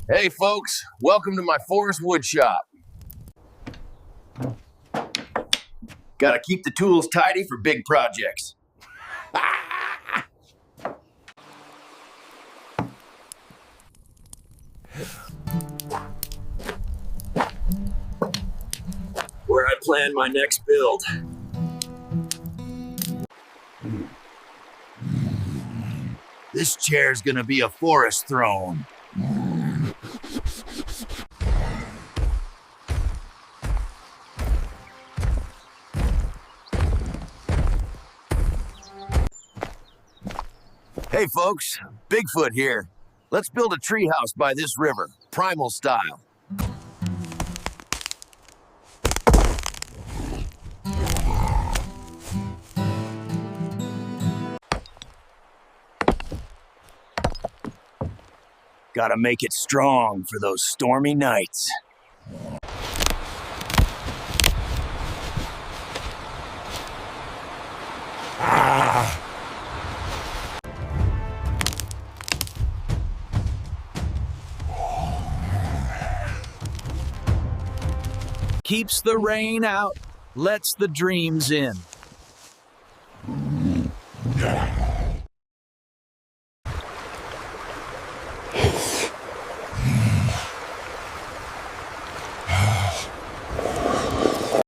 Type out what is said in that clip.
Hey folks, welcome to my forest woodshop. Gotta keep the tools tidy for big projects. Where I plan my next build. This chair's gonna be a forest throne. Hey folks, Bigfoot here. Let's build a treehouse by this river, primal style. Gotta make it strong for those stormy nights. Keeps the rain out, lets the dreams in.